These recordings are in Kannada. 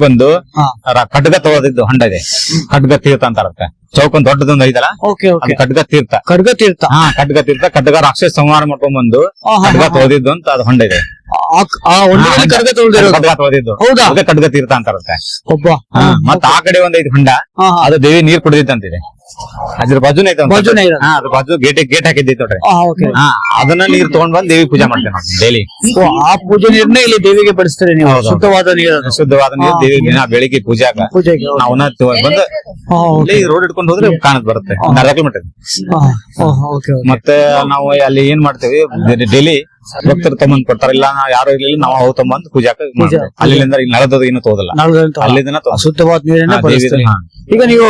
ಬಂದು ಹಾ. ಖಡ್ಗ ತಗೊಳದಿದ್ದು ಹೊಂಡ ಇದೆ, ಖಡ್ಗ ತೀರ್ಥ ಅಂತಾರತ್ತೆ. ಚೌಕನ್ ದೊಡ್ಡದೊಂದು ಐತಲ್ಲ, ಓಕೆ ಓಕೆ. ಅದು ಖಡ್ಗ ತೀರ್ಥ. ಖಡ್ಗ ತೀರ್ಥ. ಹಾ, ಖಡ್ಗ ತೀರ್ಥ. ಖಡ್ಗ ರಾಕ್ಷಸ ಸಂಹಾರ ಮಾಡ್ಕೊಂಡ್ ಬಂದು ಖಡ್ಗ ತೋದಿದ್ದು ಅಂತ ಅದು ಹೊಂಡ ಇದೆ. ಆ ಹೊಂಡದಲ್ಲಿ ಖಡ್ಗ ತೊಳ್ದಿರೋದು. ಖಡ್ಗ ತೋದಿದ್ದು, ಹೌದಾ? ಅದೇ ಖಡ್ಗ ತೀರ್ಥ ಅಂತಾರತ್ತೆ. ಒಬ್ಬ. ಮತ್ತ ಆ ಕಡೆ ಒಂದ್ ಐದು ಹೊಂಡ, ಅದು ದೇವಿ ನೀರ್ ಕುಡಿದಿತ್ತಂತಿದೆ. ಅದ್ರ ಬಾಜುನೇ ಐತೆ ಬಾಜುನೇ ಇರೋದು. ಅದ್ರ ಬಾಜು ಗೇಟ್ ಹಾಕಿದ್ದೈತೆ ನೋಡ್ರಿ. ಓಕೆ. ಅದನ್ನ ನೀರ್ ತಗೊಂಡ್ ಬಂದ್ ದೇವಿ ಪೂಜೆ ಮಾಡ್ತೇವೆ ನಾವು ಡೈಲಿ. ಆ ಪೂಜೆ ನೀರನ್ನೇ ಇಲ್ಲಿ ದೇವಿಗೆ ಬಡಿಸ್ತಾರೆ ನೀವು. ಶುದ್ಧವಾದ ನೀರನ್ನು. ಶುದ್ಧವಾದ ನೀರು ದೇವಿ ದಿನ ಬೆಳಿಗ್ಗೆ ಪೂಜಾಗ ಪೂಜೆಗೆ. ನಾವನ್ನ ಬಂದು ರೋಡ್ ಇಟ್ಕೊಂಡು ಹೋದ್ರೆ ಕಾಣದ್ ಬರುತ್ತೆ, ಒಂದ್ ಅರ್ಧ ಕಿಲೋಮೀಟರ್. ಮತ್ತೆ ನಾವು ಅಲ್ಲಿ ಏನ್ ಮಾಡ್ತೇವೆ, ಡೈಲಿ ಭಕ್ತರು ತಗೊಂಡ್ ಕೊಡ್ತಾರ, ಇಲ್ಲ ಯಾರು ಇರ್ಲಿಲ್ಲ ನಾವು ಅವು ತಗೊಂಡ್ ಪೂಜಾಕ ಅಲ್ಲಿಂದ ನಳದ ಏನು ತೋದಲ್ಲ, ಅಲ್ಲಿಂದ ಶುದ್ಧವಾದ ನೀರನ್ನೇ ಬಡಿಸ್ತಾರೆ. ಈಗ ನೀವು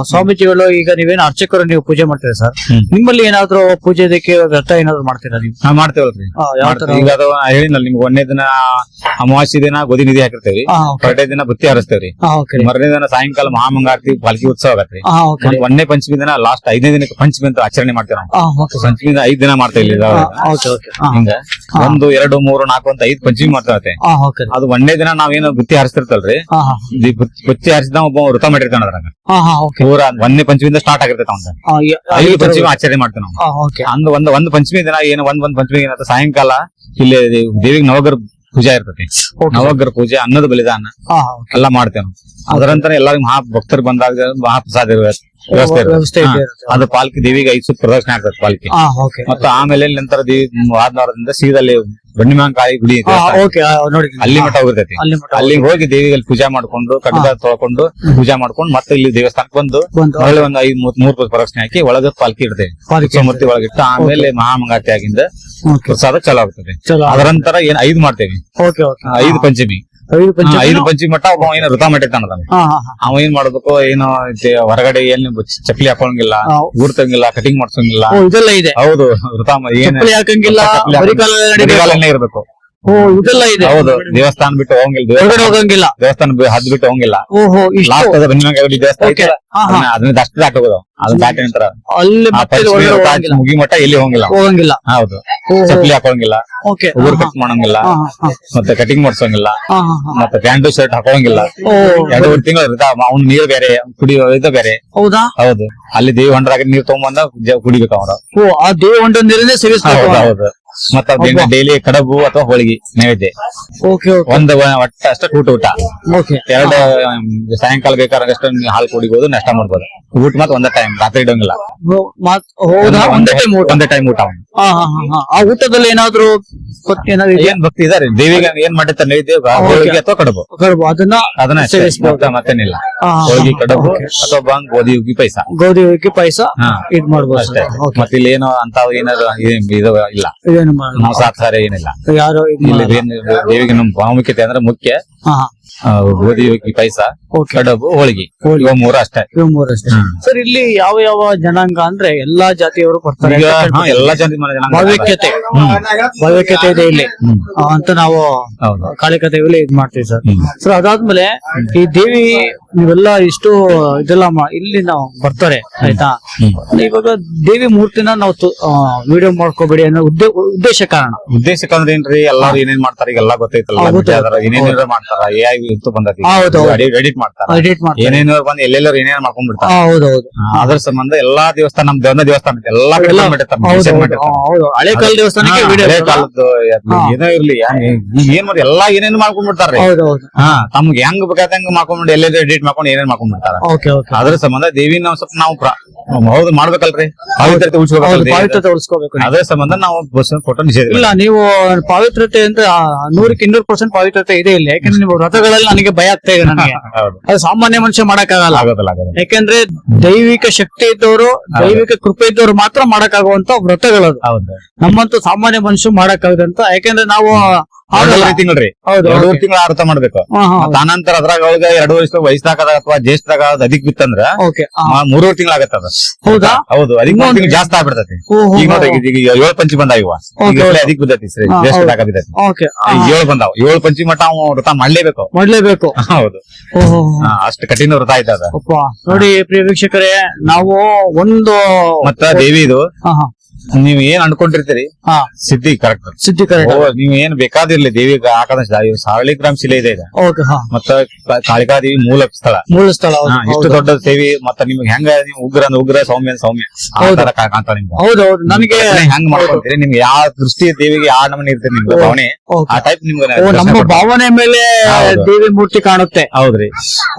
ಸ್ವಾಮೀಜಿಗಳು, ಈಗ ನೀವೇನು ಅರ್ಚಕರು ನೀವು ಪೂಜೆ ಮಾಡ್ತೀರಾ ಸರ್, ನಿಮ್ಮಲ್ಲಿ ಏನಾದ್ರು ಪೂಜೆ ಇದಕ್ಕೆ ವ್ರತ ಏನಾದ್ರು ಮಾಡ್ತೀರಾ ನೀವು? ಮಾಡ್ತೇವಲ್ರಿ. ಯಾವ ತರ? ಈಗ ಅದು ಹೇಳಿದ್ನಲ್ಲ ನಿಮ್ಗೆ, ಒಂದನೇ ದಿನ ಅಮಾವಾಸ್ಯ ದಿನ ಗೋಧಿ ನಿಧಿ ಹಾಕಿರ್ತೇವಿ, ಎರಡನೇ ದಿನ ಬುತ್ತಿ ಹಾರಿಸ್ತೇವ್ರಿ, ಮರನೇ ದಿನ ಸಾಯಂಕಾಲ ಮಹಾಮಂಗಾರತಿ ಪಾಲ್ಕಿ ಉತ್ಸವ ಆಗತ್ರಿ, ಒಂದನೇ ಪಂಚಮಿ ದಿನ ಲಾಸ್ಟ್ 5ನೇ ದಿನಕ್ಕೆ ಪಂಚಮಿ ಅಂತ ಆಚರಣೆ ಮಾಡ್ತೇವೆ ನಾವು. ಪಂಚಮಿ 5 ದಿನ ಮಾಡ್ತೇವೆ ಇಲ್ಲಿ. ಹಿಂಗ 1, 2, 3, 4 ಅಂತ 5 ಪಂಚಮಿ ಮಾಡ್ತೇವೆ. ಅದು ಒಂದನೇ ದಿನ ನಾವೇನು ಬುತ್ತಿ ಹಾರಿಸ್ತಿರ್ತಲ್ರಿ, ಬುತ್ತಿ ಹಾರಿಸಿದ ಒಬ್ಬ ವೃತ ಮಾಡಿರ್ತಾನ ಅದ್ರಾಗ. ಪೂರ 1ನೇ ಪಂಚಮಿಯಿಂದ ಸ್ಟಾರ್ಟ್ ಆಗಿರ್ತೈತೆ ಅವ್ನ. 5 ಪಂಚಮಿ ಆಚರಣೆ ಮಾಡ್ತೇವೆ ನಾವು. ಒಂದು ಪಂಚಮಿ ದಿನ ಏನು ಒಂದ್ ಪಂಚಮಿ ಏನಾಯ್ತು, ಸಾಯಂಕಾಲ ಇಲ್ಲಿ ದೇವಿಗೆ ನವಗ್ರಹ ಪೂಜಾ ಇರ್ತೈತಿ. ನವಗ್ರಹ ಪೂಜೆ, ಅನ್ನದ ಬಲಿದಾನ ಎಲ್ಲಾ ಮಾಡ್ತೇವೆ. ಅದರಂತರ ಎಲ್ಲರಿಗೂ ಭಕ್ತರು ಬಂದಾಗ ಮಹಾಪ್ರಸಾದ ವ್ಯವಸ್ಥೆ ಅದು ಪಾಲ್ಕಿ ದೇವಿಗೆ 5 ಸುತ್ತ ಪ್ರದಕ್ಷಿಣೆ ಆಗ್ತದೆ ಪಾಲ್ಕಿ. ಮತ್ತೆ ಆಮೇಲೆ ನಂತರ ದೇವಿ ವಾರದಿಂದ ಸೀದಲ್ಲಿ ಬಂಡಿಮಾಂಕಾಯಿ ಗುಡಿ ಅಲ್ಲಿ ಮಠ ಹೋಗಿರ್ತೈತಿ. ಅಲ್ಲಿ ಹೋಗಿ ದೇವಿಗೆ ಪೂಜಾ ಮಾಡ್ಕೊಂಡು ಖಡ್ಗ ತೊಳ್ಕೊಂಡು ಪೂಜಾ ಮಾಡ್ಕೊಂಡು ಮತ್ತೆ ಇಲ್ಲಿ ದೇವಸ್ಥಾನಕ್ಕೆ ಬಂದು ಒಳ್ಳೆ ಒಂದು 3 ಪ್ರದಕ್ಷಿಣೆ ಹಾಕಿ ಒಳಗ ಪಾಲ್ಕಿ ಇಡ್ತೇವೆ, ಮೂರ್ತಿ ಒಳಗಿಟ್ಟು ಆಮೇಲೆ ಮಹಾಮಂಗಾರತಿ ಆಗಿಂದ ಪ್ರಸಾದ ಚಲೋ ಆಗ್ತದೆ. ಅದರಂತರ ಏನ್ 5 ಮಾಡ್ತೇವೆ, 5 ಪಂಚಮಿ. 5 ಪಂಚಮಿ ಮಟ್ಟ ಒಬ್ಬ ಏನ ವೃತ ಮಾಡಿರ್ತಾನ, ಅವ ಏನ್ ಮಾಡ್ಬೇಕು, ಏನು ಹೊರಗಡೆ ಏನ್ ಚಪ್ಪಲಿ ಹಾಕೋಂಗಿಲ್ಲ, ಊರ್ತಂಗಿಲ್ಲ, ಕಟಿಂಗ್ ಮಾಡ್ಸೋಂಗಿಲ್ಲ. ಇದೆಲ್ಲ ಇದೆ. ಹೌದು, ವೃತ ಇರ್ಬೇಕು. ಇದೆಲ್ಲ ಇದೆ. ಹೌದು, ದೇವಸ್ಥಾನ ಬಿಟ್ಟು ಹೋಗಂಗಿಲ್ಲ, ದೇವಸ್ಥಾನ ಹದ್ ಬಿಟ್ಟು ಹೋಗಂಗಿಲ್ಲ. ಲಾಸ್ಟ್ ಅದ ಬನ್ನಿಮಂಗಾಯಿ ದೇವಸ್ಥಾನ ಅದನ್ನ ಅಷ್ಟು ದಾಟ ಹೋಗೋದು. ಅದನ್ನ ದಾಟಿ ನಂತರ ಮುಗಿ ಮಟ್ಟ ಎಲ್ಲಿ ಹೋಗಂಗಿಲ್ಲ. ಹೌದು, ಚಪ್ಪಲಿ ಹಾಕೋಂಗಿಲ್ಲ, ಊರ್ ಕಟ್ ಮಾಡಂಗಿಲ್ಲ, ಮತ್ತೆ ಕಟಿಂಗ್ ಮಾಡ್ಸೋಂಗಿಲ್ಲ, ಮತ್ತೆ ಪ್ಯಾಂಟು ಶರ್ಟ್ ಹಾಕೋಂಗಿಲ್ಲ. 2 ತಿಂಗಳು ಇರ್ತಾವ. ಅವ್ನು ನೀರು ಬೇರೆ, ಕುಡಿಯೋ ಬೇರೆ. ಹೌದಾ? ಹೌದು, ಅಲ್ಲಿ ದೇವಿ ಹೊಂಡದಾಗ ನೀರ್ ತಗೊಂಬಂದ ಕುಡಿಬೇಕು ಅವ್ರು. ಆ ದೇವಿ ಹೊಂಡ ನೀರನ್ನೇ ಸೇವಿಸ್ಬೇಕು. ಹೌದು. ಮತ್ತ ಡೈಲಿ ಕಡಬು ಅಥವಾ ಹೋಳಿಗೆ ನೈವೇದ್ಯ. ಒಂದು ಒಟ್ಟ ಅಷ್ಟ ಊಟ. 2 ಸಾಯಂಕಾಲ ಬೇಕಾದಷ್ಟು ಹಾಲು ಕುಡಿಬಹುದು, ನಾಷ್ಟ ಮಾಡ್ಬೋದು. ಊಟ ಮಾತ್ರ ಒಂದೇ ಟೈಮ್, ರಾತ್ರಿ ಇಡೋಂಗಿಲ್ಲ. ಒಂದೇ ಟೈಮ್ ಊಟ. ಆ ಊಟದಲ್ಲಿ ಏನಾದ್ರು ಏನ್ ಭಕ್ತಿ ಇದಾರೆ ದೇವಿಗೆ ಏನ್ ಮಾಡಿರ್ತಾರೆ ನೈವೇದ್ಯ, ಹೋಳಿಗೆ ಅಥವಾ ಕಡಬು, ಅದನ್ನ ಮತ್ತೇನಿಲ್ಲ. ಹೋಳಿಗೆ, ಕಡಬು ಅಥವಾ ಬಂಗ್ ಗೋಧಿ ಹುಗ್ಗಿ ಪಾಯಸ ಇದ್ ಮಾಡ್ಬೋದು ಅಷ್ಟೇ. ಮತ್ತೆ ಇಲ್ಲಿ ಏನೋ ಅಂತ ಏನಾದ್ರು ಇದು ಇಲ್ಲ, ಮಾಂಸಾಹಾರ ಏನಿಲ್ಲ. ಯಾರು ದೇವಿಗೆ ನಮ್ ಪ್ರಾಮುಖ್ಯತೆ ಅಂದ್ರೆ ಮುಖ್ಯ ಗೋಧಿ ಹುಗ್ಗಿ ಪಾಯಸ, ಕಡಬು, ಹೋಳಿಗೆ, ಇವ 3 ಅಷ್ಟೇ. ಸರ್, ಇಲ್ಲಿ ಯಾವ ಯಾವ ಜನಾಂಗ ಅಂದ್ರೆ ಎಲ್ಲಾ ಜಾತಿಯವರು ಬರ್ತಾರೆ, ಎಲ್ಲಾ ಜಾತಿ ಭಾವ್ಯಕತೆ ಇದೆ ಇಲ್ಲಿ ಅಂತ ನಾವು ಕಾಳಿಕತೆಯಲ್ಲಿ ಇದ್ ಮಾಡ್ತೀವಿ ಸರ್. ಸರ್, ಅದಾದ್ಮೇಲೆ ಈ ದೇವಿ ನೀವೆಲ್ಲ ಇಷ್ಟು ಇದೆಲ್ಲ ಇಲ್ಲಿ ನಾವು ಬರ್ತಾರೆ ಆಯ್ತಾ. ಇವಾಗ ದೇವಿ ಮೂರ್ತಿನ ನಾವು ವಿಡಿಯೋ ಮಾಡ್ಕೋಬೇಡಿ ಅನ್ನೋ ಉದ್ದೇಶ ಅಂದ್ರೆ ಏನ್ರಿ, ಎಲ್ಲಾರು ಏನೇನ್ ಮಾಡ್ತಾರೆ ಈಗ ಎಲ್ಲಾ ಗೊತ್ತೈತಲ್ಲ, ಏನೇನಾರ ಮಾಡ್ತಾರ, ಬಂದೈತಿ ಎಡಿಟ್ ಮಾಡ್ತಾರ, ಏನೇನೋ ಬಂದ್ ಎಲ್ಲೆಲ್ಲರೂ ಏನೇನ್ ಮಾಡ್ಕೊಂಡ್ ಬಿಡ್ತಾರ. ಅದ್ರ ಸಂಬಂಧ ಎಲ್ಲಾ ದೇವಸ್ಥಾನ, ನಮ್ ದೇವಸ್ಥಾನ ಎಲ್ಲಾ ಹಳೆ ಕಾಲ ದೇವಸ್ಥಾನಕ್ಕೆ ಹಳೆ ಕಾಲದ್ದು ಏನೋ ಇರ್ಲಿ, ಏನ್ ಮಾಡಿ ಎಲ್ಲಾ ಏನೇನು ಮಾಡ್ಕೊಂಡ್ ಬಿಡ್ತಾರ್ರಿ. ತಮ್ಗೆ ಹೆಂಗ್ ಬೇಕಾದಂಗ ಮಾಡ್ಕೊಂಡ್ಬಿಟ್ಟು ಎಲ್ಲೆಲ್ಲ ಎಡಿಟ್ ಮಾಡ್ಕೊಂಡು ಏನೇನ್ ಮಾಡ್ಕೊಂಡ್ ಬಿಡ್ತಾರ. ಅದ್ರ ಸಂಬಂಧ ದೇವಿ ನಾವು ಸ್ವಲ್ಪ ನಾವು ಹೌದು ಮಾಡ್ಬೇಕಲ್ರಿ, ಪಾವಿತ್ರತೆ ಉಳಿಸ್ಕೋಬೇಕು. ಅದ್ರ ಸಂಬಂಧ ನಾವು ಫೋಟೋ ನಿಷೇಧ ಇಲ್ಲ. ನೀವು ಪಾವಿತ್ರತೆ ಅಂತ 100% ಪಾವಿತ್ರತೆ ಇದೆ ಇಲ್ಲ. ಯಾಕಂದ್ರೆ ನೀವು ವ್ರತಗಳಲ್ಲಿ ನನಗೆ ಭಯ ಆಗ್ತಾ ಇದೆ ನನಗೆ. ಅದು ಸಾಮಾನ್ಯ ಮನುಷ್ಯ ಮಾಡಕ್ಕಾಗಲ್ಲ. ಯಾಕಂದ್ರೆ ದೈವಿಕ ಶಕ್ತಿ ಇದ್ದವರು, ದೈವಿಕ ಕೃಪೆ ಇದ್ದವರು ಮಾತ್ರ ಮಾಡಕ್ಕಾಗುವಂತ ವ್ರತಗಳದು. ನಮ್ಮಂತೂ ಸಾಮಾನ್ಯ ಮನುಷ್ಯ ಮಾಡಕ್ಕಾಗದಂತ. ಯಾಕಂದ್ರೆ ನಾವು 2 ತಿಂಗಳು ಅರ್ಥ ಮಾಡ್ಬೇಕು. ಆನಂತರ ಅದ್ರಾಗ ಒಳಗ 2 ವಯಸ್ಸಾಗದ ಅಥವಾ ಜ್ಯೇಷ್ಠದಾಗ ಅಧಿಕ್ ಬಿತ್ತಂದ್ರ 3 ತಿಂಗಳು ಆಗತ್ತದ. ಹೌದಾ? ಹೌದು, ಅಧಿಕ್ ಜಾಸ್ತಿ ಆಗ್ಬಿಡ್ತೈತಿ. ಈಗ ನೋಡ್ರಿ, ಈಗ 7 ಪಂಚಿ ಬಂದಾವ, ಅಧಿಕ್ ಬಿದ್ದೈತಿ, ಜ್ಯೇಷ್ಠದಾಗ ಬಿದ್ದೈತಿ. 7 ಬಂದಾವ. 7 ಪಂಚಿ ಮಟ್ಟ ಅವ್ನು ವ್ರತ ಮಾಡ್ಲೇಬೇಕು. ಹೌದು, ಅಷ್ಟು ಕಠಿಣ ವ್ರತ ಆಯ್ತದ. ನೋಡಿ ಪ್ರಿಯ ವೀಕ್ಷಕರೇ, ನಾವು ಒಂದು ಮತ್ತ ದೇವಿದು ನೀವ್ ಏನ್ ಅನ್ಕೊಂಡಿರ್ತೀರಿ ಹಾ ಸಿದ್ಧಿ ಕರೆಕ್ಟ್. ಸಿದ್ಧಿ ಕರೆಕ್ಟ್. ನೀವ್ ಏನ್ ಬೇಕಾದಿರ್ಲಿ ದೇವಿಗೆ ಹಾಕದ ಸಾರಳಿಗ್ರಾಮ್ ಶಿಲೆ ಇದೆ ಈಗ. ಓಕೆ ಹಾ ಮತ್ತ ಕಾಳಿಕಾದೇವಿ ಮೂಲ ಸ್ಥಳ. ಮೂಲ ಸ್ಥಳ. ಹೌದು, ಇಷ್ಟು ಹೌದು. ದೊಡ್ಡ ದೇವಿ. ಮತ್ತ ನಿಮ್ಗೆ ಹೆಂಗ ನೀವು ಉಗ್ರ ಅಂದ್ರೆ ಉಗ್ರ, ಸೌಮ್ಯ ಅಂದ್ರೆ ಸೌಮ್ಯ ಆ ಹೌದು. ತರ ಕಾಣ್ತಾವ ನಿಮ್ಗೆ. ಹೌದೌದು ನನಗೆ ಹೆಂಗ್ ಮಾಡ್ಕೊಂತೀರಿ, ನಿಮ್ಗೆ ಯಾವ ದೃಷ್ಟಿ ದೇವಿಗೆ ಯಾವ ನಮನಿ ಇರ್ತೀರಿ ನಿಮ್ಗೆ ಭಾವನೆ ಓಕೆ. ಆ ಟೈಪ್ ನಿಮ್ಗೆ ಓ, ದರ್ಶನ ನಮ್ಮ ಕೊಡ್ತಾರೆ. ಭಾವನೆ ಮೇಲೆ ಹೌದು. ದೇವಿ ಮೂರ್ತಿ ಕಾಣುತ್ತೆ. ಹೌದ್ರಿ,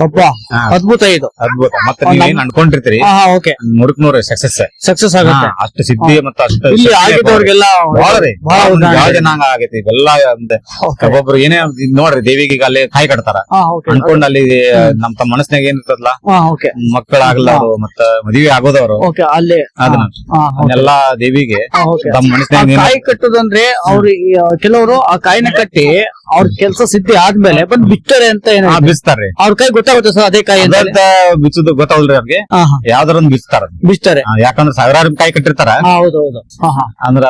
ಅಪ್ಪ ಹಾ. ಅದ್ಭುತ ಇದು. ಅದ್ಭುತ. ಮತ್ತೆ ನೀವ್ ಏನ್ ಅನ್ಕೊಂಡಿರ್ತೀರಿ ಹಾ ಓಕೆ ನೂರಕ್ ನೂರ ಸಕ್ಸಸ್ ಸಕ್ಸಸ್ ಆಗುತ್ತೆ. ಅಷ್ಟು ಸಿದ್ಧಿ ಮತ್ತು ಅಷ್ಟು ಇಲ್ಲಿ ಶಕ್ತಿ ಆಗಿದ್ದವ್ರಿಗೆಲ್ಲ ಬಹಳ ರೀ. ಬಹಳ ಉದಾಹರಣೆ ಯಾವ ಇದೆ. ಜನಾಂಗ ಆಗೈತಿ ಇವೆಲ್ಲ. ಓಕೆ. ಒಬ್ಬೊಬ್ರು ಏನೇ ಇದ್ ನೋಡ್ರಿ ದೇವಿಗೆ ಈಗ ಅಲ್ಲಿ ಕಾಯಿ ಕಟ್ತಾರ ಹಾ ಓಕೆ ಅನ್ಕೊಂಡ್ ಅಲ್ಲಿ ನಮ್ ತಮ್ಮ ಮನಸ್ನಾಗ ಏನ್ ಇರ್ತದಲ್ಲ ಹಾ ಓಕೆ ಮಕ್ಕಳಾಗ್ಲಾರು ಮತ್ತ ಮದುವೆ ಆಗೋದವ್ರು ಓಕೆ ಅಲ್ಲಿ ಅದನ್ನ ಹಾ ಅದನ್ನೆಲ್ಲ ದೇವಿಗೆ ಹಾ, ಓಕೆ. ತಮ್ಮ ಆ ಮನಸ್ನಾಗ ಏನ್ ಕಾಯಿ ಕಟ್ಟುದಂದ್ರೆ ಅವ್ರು ಕೆಲವರು ಆ ಕಾಯಿನ ಕಟ್ಟಿ ಅವ್ರ ಕೆಲಸ ಸಿದ್ಧಿ ಆದ್ಮೇಲೆ ಬಂದ್ ಬಿಡ್ತಾರೆ ಅಂತ ಏನೋ ಇದೆ. ಬಿಚ್ತಾರ್ರಿ. ಅವ್ರ ಕೈ ಗೊತ್ತಾಗುತ್ತೆ ಸರ್ ಅದೇ ಕಾಯಿ ಅಂತ ಹೇಳಿ? ಅದಂತ ಬಿಚ್ಚುದು ಗೊತ್ತಾವಲ್ರಿ ಅವ್ರಿಗೆ. ಹಾ ಹಾ ಯಾವ್ದಾರ ಒಂದ್ ಬಿಚ್ತಾರ. ಬಿಡ್ತಾರೆ. ಯಾಕಂದ್ರ ಸಾವಿರಾರು ಕಾಯಿ ಕಟ್ಟಿರ್ತಾರ. ಹಾ ಹೌದು ಹೌದು ಹಾ ಹಾ ಅಂದ್ರ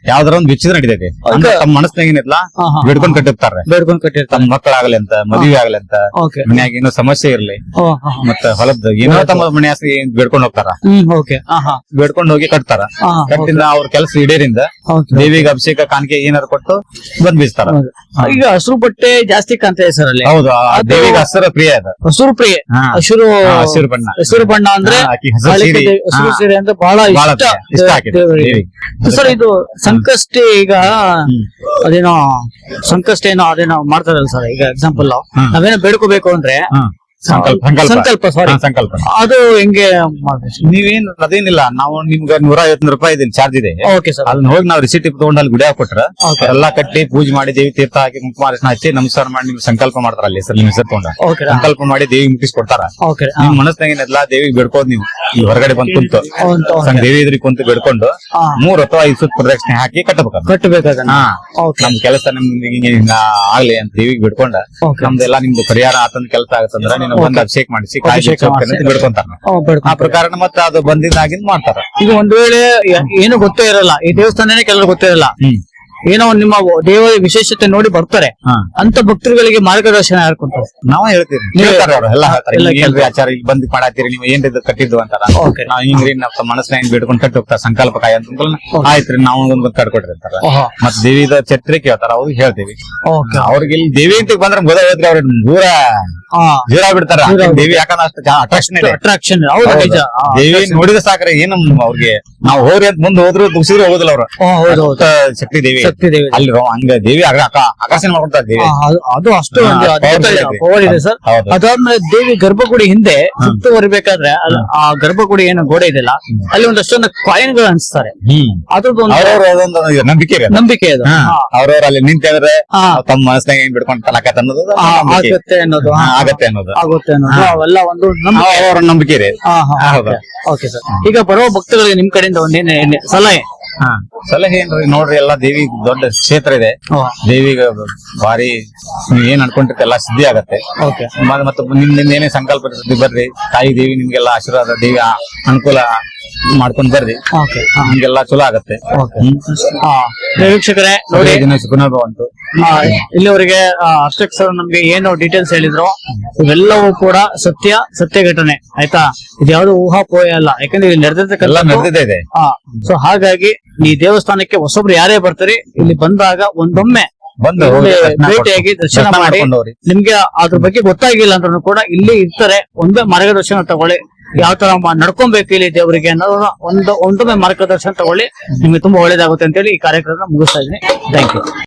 ಯಾವ್ದಾರ ಒಂದ್ ಬಿಚ್ಚಿದ್ರೆ ನಡಿತೈತಿ. ಅಂದ್ರೆ ತಮ್ಮ ಮನಸ್ನಾಗ ಏನಿಲ್ಲ ಹಾ ಹಾ ಬಿಡ್ಕೊಂಡ್ ಕಟ್ಟಿರ್ತಾರ. ಬೇಡ್ಕೊಂಡ್ ಕಟ್ಟಿರ್ತಾರೆ. ತಮ್ಮ ಮಕ್ಕಳಾಗಲಿ ಅಂತ, ಮದುವೆ ಆಗ್ಲಿ ಅಂತ, ಓಕೆ ಮನ್ಯಾಗ ಏನೋ ಸಮಸ್ಯೆ ಇರ್ಲಿ ಹಾ ಹಾ ಮತ್ತ ಹೊಲದ ಏನೋ ತಮ್ಮ ಮನ್ಯಾಗ ಬೇಡ್ಕೊಂಡ್ ಹೋಗ್ತಾರ. ಓಕೆ ಹಾ ಹಾ ಬೇಡ್ಕೊಂಡ್ ಹೋಗಿ ಕಟ್ತಾರ. ಹಾ ಕಟ್ಟಿಂದ ಅವ್ರ ಕೆಲಸ ಈಡೇರಿಂದ ಓಕೆ ದೇವಿಗೆ ಅಭಿಷೇಕ ಕಾಣಿಕೆ ಏನಾರು ಕೊಟ್ಟು ಬಂದ್ ಬೀಸ್ತಾರ. ಈಗ ಹಸಿರು ಬಟ್ಟೆ ಜಾಸ್ತಿ ಕಾಣ್ತಾ ಸರ್ ಅಲ್ಲಿ. ಹೌದು, ಆ ಅದು- ದೇವಿಗೆ ಹಸಿರ ಪ್ರಿಯ ಅದ. ಹಸಿರು ಪ್ರಿಯ. ಹಾ. ಹಸಿರು ಹಸಿರು ಬಣ್ಣ. ಹಸಿರು ಬಣ್ಣ ಅಂದ್ರೆ ಹಾ, ಆಕಿ ಹಸಿರು ಕಾಳಿಕೆ ಸೀರೆ. ದೇವಿ ಹಸಿರು ಹಾ. ಸೀರೆ ಅಂದ್ರೆ ಬಹಳ ಬಹಳ ಇಷ್ಟ ಇಷ್ಟ ಆಗಿದೆ ದೇವರಿಗೆ. ದೇವಿಗೆ. ಸರ್ ಇದು ಸಂಕಷ್ಟಿ ಈಗ ಅದೇನೋ ಸಂಕಷ್ಟ ಏನೋ ಅದೇನೋ ಮಾಡ್ತಾರಲ್ಲ ಸರ್. ಈಗ ಎಕ್ಸಾಂಪಲ್ ನಾವೇನೋ ಬೇಡ್ಕೋಬೇಕು ಅಂದ್ರೆ ಹಾ. ಸಂಕಲ್ಪ ಸಾರಿ ಹಾ, ಸಂಕಲ್ಪ. ಅದು ಹೆಂಗೆ ಮಾಡ್ಬೇಕು? ನೀವೇನ್ ಅದೇನಿಲ್ಲ, ನಾವು ನಿಮ್ಗೆ 150 ರೂಪಾಯಿ ಇದೀನಿ ಚಾರ್ಜ್ ಇದೆ. ಓಕೆ ಸರ್ ಅದನ್ನ ಹೋಗಿ ನಾವು ರಿಸಿಟ್ ತಗೊಂಡ್ ಅಲ್ಲಿ ಗುಡಿಯಾಗ ಕೊಟ್ರ Okay. ಎಲ್ಲಾ ಕಟ್ಟಿ ಪೂಜೆ ಮಾಡಿ ದೇವಿ ತೀರ್ಥ ಹಾಕಿ ಕುಂಕುಮ ಅರಿಶಿನ ಹಚ್ಚಿ ನಮಸ್ಕಾರ ಮಾಡಿ ನಿಮ್ಗೆ ಸಂಕಲ್ಪ ಮಾಡ್ತಾರ ಅಲ್ಲಿ ಹೆಸರು ನಿಮ್ಮ ಹೆಸರು ತಗೊಂಡ ಓಕೆ ಸಂಕಲ್ಪ ಮಾಡಿ ದೇವಿ ಮುಟ್ಟಿಸ್ಕೊಡ್ತಾರ. ಓಕೆ ನಿಮ್ ಮನಸ್ನಾಗ ಏನಿಲ್ಲ ದೇವಿಗೆ ಬೇಡ್ಕೋದ್ ನೀವು ಈ ಹೊರಗಡೆ ಬಂದ್ ಕುಂತು ದೇವಿ ಎದುರಿಗೆ ಕುಂತು ಬೇಡ್ಕೊಂಡು 3 ಅಥವಾ 5 ಸುತ್ತ ಪ್ರದಕ್ಷಿಣೆ ಹಾಕಿ ಕಟ್ಟಬೇಕು. ಕಟ್ಟಬೇಕಾದ ಹಾ, ಓಕೆ ನಮ್ ಕೆಲಸ ನಿಮ್ಗೆ ಹಿಂಗ ಆಗ್ಲಿ ಅಂತ ದೇವಿಗೆ ಬೇಡ್ಕೊಂಡ Okay. ನಮ್ದೆಲ್ಲ ನಿಮ್ದು ಪರಿಹಾರ ಆತಂದ ಕೆಲಸ ಆಗತ್ತಂದ್ರ ನೀನು ಬಂದ್ ಅಭಿಷೇಕ ಮಾಡಿಸಿ ಕಾಯಿ ಅಭಿಷೇಕ ಮಾಡಿಸಿ. ಬೇಡ್ಕೊಂತಾರ. ಆ ಪ್ರಕಾರ ಮತ್ತೆ ಅದು ಬಂದಿದ್ದಾಗಿಂದ ಮಾಡ್ತಾರ. ಈಗ ಒಂದ್ ವೇಳೆ ಏನು ಗೊತ್ತೇ ಇರಲ್ಲ, ಈ ದೇವಸ್ಥಾನನೇ ಕೆಲವರು ಗೊತ್ತೇ ಇರಲ್ಲ, ಏನೋ ಒಂದ್ ನಿಮ್ಮ ದೇವರ ವಿಶೇಷತೆ ನೋಡಿ ಬರ್ತಾರೆ ಹಾ. ಅಂತ ಭಕ್ತರುಗಳಿಗೆ ಮಾರ್ಗದರ್ಶನ ಯಾರು ಕೊಡ್ತಾರೆ? ನಾವ್ ಹೇಳ್ತೀವಿ, ನೀವೇ- ಹೇಳ್ತಾರೆ ಅವ್ರು ಎಲ್ಲ ಹೇಳ್ತಾರೆ. ಎಲ್ಲ ನೀವು ಏನ್ರಿ ಆಚಾರ ಇಲ್ಲಿ ಬಂದ್ ಮಾಡಾತೀರಿ, ನೀವು ಏನ್ರಿ ಇದು ಕಟ್ಟಿದ್ದು ಅಂತಾರ. Okay. ನಾವ್ ಹಿಂಗ್ರಿ ನಮ್ಮ ಮನಸ್ಸಿನ ಹೆಂಗ್ ಬೇಡ್ಕೊಂಡ್ ಕಟ್ಟಿ ಹೋಗ್ತಾರ ಸಂಕಲ್ಪ ಕಾಯಿ ಅಂತ ಆಯ್ತ್ರಿ ನಾವು ಒಂದ್ ಕಟ್ಕೊಟ್ರಿ ಅಂತಾರ. ಓಹೋ. ಮತ್ ದೇವಿದ ಛತ್ರಿ ಕೇಳ್ತಾರ, ಅವ್ರಿಗೆ ಹೇಳ್ತೀವಿ. ಓಕೆ ಅವ್ರಿಗೆ ಇಲ್ಲಿ ದೇವಿ ಅಂತ ಬಂದ್ರೆ ಗೊತ್ತಾಗತ್ರಿ ಅವ್ರ ದೂರ ಹಾ ಜೀರ ಬಿಡ್ತಾರ. ಜೀರ ದೇವಿ ಯಾಕಂದ್ರೆ ಅಷ್ಟು ಅಟ್ರಾಕ್ಷನ್ ಇದೆ. ಅಟ್ರಾಕ್ಷನ್ ಹೌದು ನಿಜ. ಹಾ, ದೇವಿ attraction. ನೋಡಿದ ಸಾಕ್ರೆ ಏನು ಅವ್ರಿಗೆ ನಾವು ಹೋಗ್ರಿ ಅಂತ ಮುಂದೆ ಹೋದ್ರು ದುಗ್ಸಿದ್ರು ಹೋಗುದಿಲ್ಲ ಅವ್ರು. ಹಾ, ಹೌದು ಹೌದು ಶಕ್ತಿ ದೇವಿ ಶಕ್ತಿ ದೇವಿ. ಅಲ್ಲಿ ಹಂಗ ದೇವಿ ಆಕರ್ಷಣೆ ಮಾಡ್ಕೊಡ್ತಾರೆ ದೇವಿ. ಅದು ಅಷ್ಟು ಒಂದು ಹಾ, ಅದ್ಭುತ ಇದೆ, powerful power ಇದೆ ಸರ್. ಹೌದು. ಅದಾದ್ಮೇಲೆ ದೇವಿ ಗರ್ಭಗುಡಿ ಹಿಂದೆ ಸುತ್ತುವರಿಬೇಕಾದ್ರೆ ಆ ಗರ್ಭಗುಡಿ ಏನು ಗೋಡೆ ಇದೆಯಲ್ಲ ಅಲ್ಲಿ ಒಂದಷ್ಟೊಂದು ಕಾಯಿನ್ಗಳು ಅನ್ಸ್ತಾರೆ. ಅದ್ರದ್ದು ಒಂದು ಅವ್ರವ್ರ ಅದೊಂದು ನಂಬಿಕೆ ರೀ ಅದು. ನಂಬಿಕೆ ಅದು. ಹಾ. ಅವ್ರವ್ರ ಅಲ್ಲಿ ನಿಂತಿದ್ರೆ ಹಾ. ತಮ್ಮ ಮನಸ್ನಾಗ ಏನ್ ಬಿಡ್ಕೊಂಡ್ ತಲಕತ್ ಅನ್ನೋದು ಅದು ಹಾ, ನಂಬಿಕೆ. ಆಗತ್ತೆ ಅನ್ನೋದು. ಹಾ, ಆಗತ್ತೆ ಅನ್ನೋದು ಆಗುತ್ತೆ ಅನ್ನೋದು ಅವೆಲ್ಲ ಒಂದು ನಂಬಿಕೆ. ಅವ್ರ ನಂಬಿಕೆ ರೀ. ಹಾ, ಹಾ, ಹೌದು. Okay sir. ಈಗ ಬರುವ ಭಕ್ತಗಳಿಗೆ ನಿಮ್ ಕಡೆಯಿಂದ ಒಂದೇನು ಸಲಹೆ? ಸಲಹೆ ಏನ್ರಿ, ನೋಡ್ರಿ ಎಲ್ಲಾ ದೇವಿ ದೊಡ್ಡ ಕ್ಷೇತ್ರ ಇದೆ. ದೇವಿಗೆ ಭಾರಿ ನೀವ್ ಏನ್ ಅನ್ಕೊಂಡಿರ್ತ ಎಲ್ಲಾ ಸಿದ್ಧಿ ಆಗತ್ತೆ. ಓಕೆ ಮತ್ತೆ ನಿಮ್ದಿಂದ ಏನೇ ಸಂಕಲ್ಪ ಇರ್ತದೆ ಬರ್ರಿ, ತಾಯಿ ದೇವಿ ನಿಮ್ಗೆಲ್ಲ ಆಶೀರ್ವಾದ ದೇವಿ ಅನುಕೂಲ ಮಾಡ್ಕೊಂಡ್ ಬರ್ರಿ, ಓಕೆ ನಿಮ್ಗೆಲ್ಲಾ ಚಲೋ ಆಗತ್ತೆ. ಓಕೆ. ಹಾ, ವೀಕ್ಷಕರೇ ನೋಡಿ, ಸುಖನಭವಂತು. ಇಲ್ಲಿವರೆಗೆ ಅಷ್ಟಕ್ ಸರ್ ನಮ್ಗೆ ಏನು ಡೀಟೇಲ್ಸ್ ಹೇಳಿದ್ರು ಇವೆಲ್ಲವೂ ಕೂಡ ಸತ್ಯ ಘಟನೆ ಆಯ್ತಾ. ಇದು ಯಾವ್ದು ಊಹಾಪೋಹ ಅಲ್ಲ, ಯಾಕಂದ್ರೆ ಇಲ್ಲಿ ಎಲ್ಲ ನಡೆದಿರ್ತಕ್ಕಂಥ ನಡೆದಿದೆ ಇದೆ. ಸೊ ಹಾಗಾಗಿ ಈ ದೇವಸ್ಥಾನಕ್ಕೆ ಹೊಸಬ್ರು ಯಾರೇ ಬರ್ತಾರೆ ಇಲ್ಲಿ ಬಂದಾಗ ಒಂದೊಮ್ಮೆ ಬಂದು ಇಲ್ಲಿ ದರ್ಶನ ಭೇಟಿಯಾಗಿ ದರ್ಶನ ಮಾಡಿ ಮಾಡ್ಕೊಂಡು ಹೋಗ್ರಿ. ನಿಮ್ಗೆ ಅದ್ರ ಬಗ್ಗೆ ಗೊತ್ತಾಗಿಲ್ಲ ಅಂದ್ರೂ ಕೂಡ ಇಲ್ಲಿ ಇರ್ತಾರೆ. ಒಂದೇ ಮಾರ್ಗದರ್ಶನ ತಗೊಳ್ಳಿ, ಯಾವ ತರ ನಡ್ಕೊಬೇಕು ಇಲ್ಲಿ ದೇವರಿಗೆ ಅನ್ನೋದನ್ನ ಒಂದೊಮ್ಮೆ ಮಾರ್ಗದರ್ಶನ ತಗೊಳ್ಳಿ, ನಿಮ್ಗೆ ತುಂಬಾ ಒಳ್ಳೇದಾಗುತ್ತೆ ಅಂತ ಹೇಳಿ ಈ ಕಾರ್ಯಕ್ರಮ ಮುಗಿಸ್ತಾ ಇದ್ದೀನಿ. Thank you.